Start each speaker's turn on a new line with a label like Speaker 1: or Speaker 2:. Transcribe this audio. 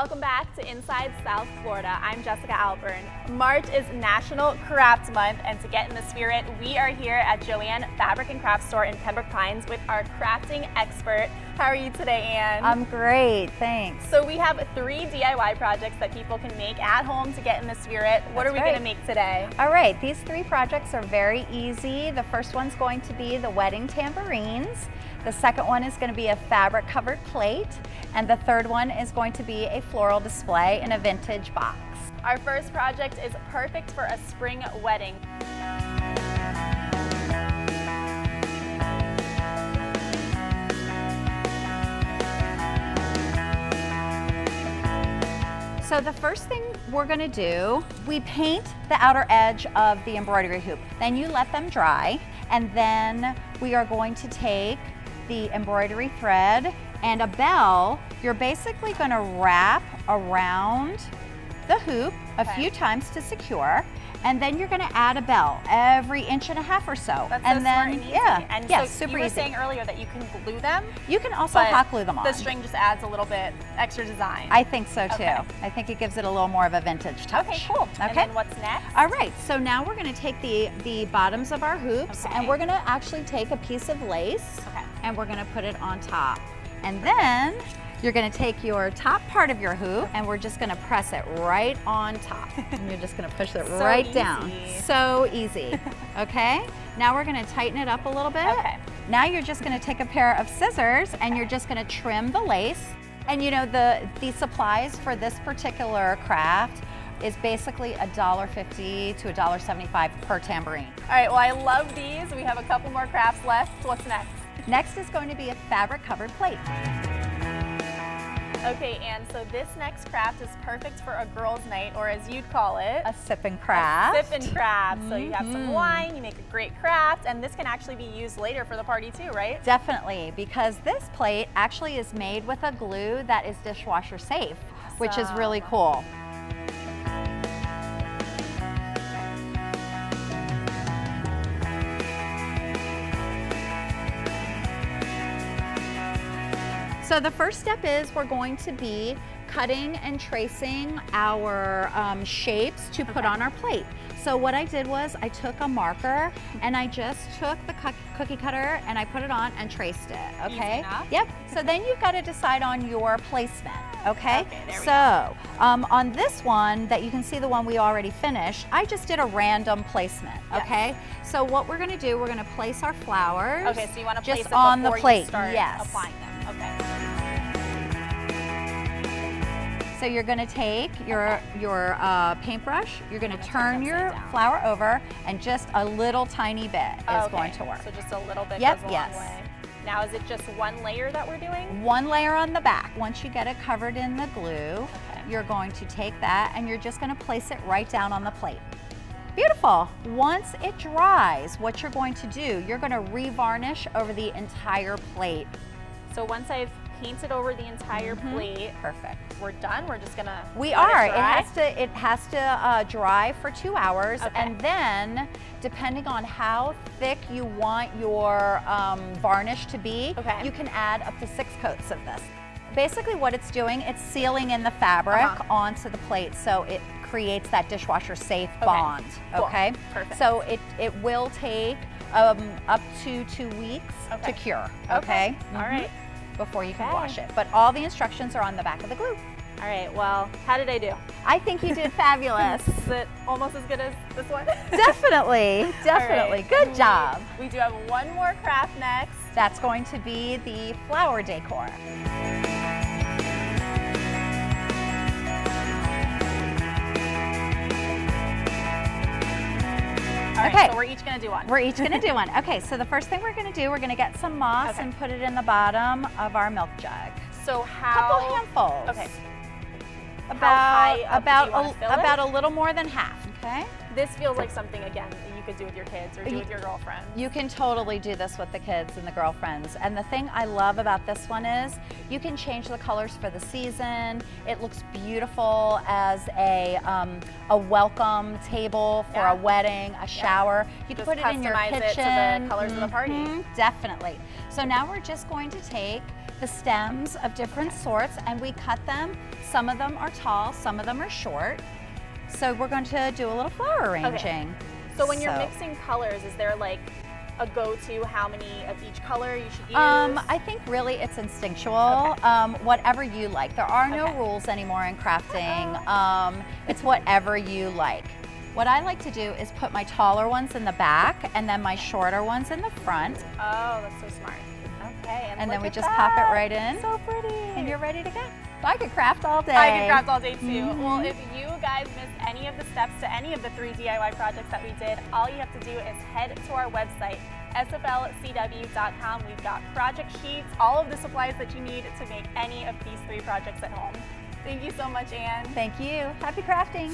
Speaker 1: Welcome back to Inside South Florida. I'm Jessica Alpern. March is National Craft Month, and to get in the spirit, we are here at Joanne Fabric and Craft Store in Pembroke Pines with our crafting expert. How are you today, Anne?
Speaker 2: I'm great, thanks.
Speaker 1: So we have 3 DIY projects that people can make at home to get in the spirit. What are we going to make today?
Speaker 2: All right, these 3 projects are very easy. The first one's going to be the wedding tambourines. The second one is going to be a fabric covered plate. And the third one is going to be a floral display in a vintage box.
Speaker 1: Our first project is perfect for a spring wedding.
Speaker 2: So the first thing we're going to do, we paint the outer edge of the embroidery hoop. Then you let them dry, and then we are going to take the embroidery thread and a bell. You're basically going to wrap around the hoop a few times to secure, and then you're going to add a bell every 1.5 inches or so.
Speaker 1: That's
Speaker 2: and
Speaker 1: so
Speaker 2: then,
Speaker 1: smart and easy.
Speaker 2: Yeah,
Speaker 1: and
Speaker 2: yeah,
Speaker 1: so
Speaker 2: super
Speaker 1: you were
Speaker 2: easy.
Speaker 1: saying earlier that you can glue them.
Speaker 2: You can also hot glue them on.
Speaker 1: The string just adds a little bit extra design.
Speaker 2: I think so too.
Speaker 1: Okay.
Speaker 2: I think it gives it a little more of a vintage touch.
Speaker 1: Okay, cool.
Speaker 2: Okay.
Speaker 1: And then what's next?
Speaker 2: All right, so now we're going to take the bottoms of our hoops, and we're going to actually take a piece of lace, and we're going to put it on top. And then you're going to take your top part of your hoop, and we're just going to press it right on top. And you're just going to push it
Speaker 1: So
Speaker 2: right down.
Speaker 1: easy.
Speaker 2: So easy. Okay? Now we're going to tighten it up a little bit.
Speaker 1: Okay.
Speaker 2: Now you're just going to take a pair of scissors, and you're just going to trim the lace. And you know, the supplies for this particular craft is basically $1.50 to $1.75 per tambourine.
Speaker 1: All right, well, I love these. We have a couple more crafts left. What's next?
Speaker 2: Next is going to be a fabric covered plate.
Speaker 1: Okay, Anne, so this next craft is perfect for a girls' night, or as you'd call it,
Speaker 2: A sip and craft.
Speaker 1: a sip and craft. So you have some wine, you make a great craft, and this can actually be used later for the party too, right?
Speaker 2: Definitely, because this plate actually is made with a glue that is dishwasher safe, which is really cool. So the first step is we're going to be cutting and tracing our shapes to put on our plate. So what I did was I took a marker and I just took the cookie cutter and I put it on and traced it, okay?
Speaker 1: Easy enough.
Speaker 2: Yep, so then you've got to decide on your placement, okay?
Speaker 1: Okay, there we
Speaker 2: go. On this one that you can see, the one we already finished, I just did a random placement, okay? So what we're gonna do, we're gonna place our flowers.
Speaker 1: Okay, so you want to place
Speaker 2: just
Speaker 1: it
Speaker 2: on the
Speaker 1: before
Speaker 2: plate,
Speaker 1: you start
Speaker 2: yes.
Speaker 1: applying them. Okay.
Speaker 2: So you're going to take your paintbrush, you're going to turn your flower over, and just a little tiny bit is going to work.
Speaker 1: So just a little bit
Speaker 2: Yep,
Speaker 1: goes a long way. Now is it just one layer that we're doing?
Speaker 2: One layer on the back. Once you get it covered in the glue, you're going to take that and you're just going to place it right down on the plate. Beautiful. Once it dries, what you're going to do, you're going to revarnish over the entire plate.
Speaker 1: So once I've painted over the entire plate,
Speaker 2: perfect.
Speaker 1: We're done. We're just gonna.
Speaker 2: We
Speaker 1: let
Speaker 2: are.
Speaker 1: It dry?
Speaker 2: It has to dry for 2 hours, and then depending on how thick you want your varnish to be, you can add up to 6 coats of this. Basically, what it's doing, it's sealing in the fabric onto the plate, so it creates that dishwasher safe bond. Okay.
Speaker 1: Perfect.
Speaker 2: So it will take up to 2 weeks to cure. Okay.
Speaker 1: All right.
Speaker 2: Before you can wash it. But all the instructions are on the back of the glue.
Speaker 1: All right, well, how did I do?
Speaker 2: I think you did fabulous.
Speaker 1: Is it almost as good as this one?
Speaker 2: Definitely, definitely.
Speaker 1: Right.
Speaker 2: Good job.
Speaker 1: We do have one more craft next.
Speaker 2: That's going to be the flower decor.
Speaker 1: All right, so we're each going to do one.
Speaker 2: We're each going to do one. Okay, so the first thing we're going to do, we're going to get some moss and put it in the bottom of our milk jug.
Speaker 1: So
Speaker 2: Couple handfuls.
Speaker 1: Okay.
Speaker 2: About a little more than half. Okay.
Speaker 1: This feels like something, again, that you could do with your kids or do with your girlfriend.
Speaker 2: You can totally do this with the kids and the girlfriends. And the thing I love about this one is you can change the colors for the season. It looks beautiful as a welcome table for a wedding, a shower. You can put it in your kitchen.
Speaker 1: It to the colors of the party.
Speaker 2: Definitely. So now we're just going to take the stems of different sorts, and we cut them. Some of them are tall, some of them are short. So we're going to do a little flower arranging.
Speaker 1: So when you're mixing colors, is there like a go-to how many of each color you should use?
Speaker 2: I think really it's instinctual. Whatever you like. There are no rules anymore in crafting. It's whatever you like. What I like to do is put my taller ones in the back and then my shorter ones in the front.
Speaker 1: Oh, that's so smart. Okay,
Speaker 2: and then we just pop it right in.
Speaker 1: So pretty.
Speaker 2: And you're ready to go. So I could craft all day.
Speaker 1: I could craft all day too. Well, if you guys missed any of the steps to any of the 3 DIY projects that we did, all you have to do is head to our website, sflcw.com. We've got project sheets, all of the supplies that you need to make any of these 3 projects at home. Thank you so much, Anne.
Speaker 2: Thank you. Happy crafting.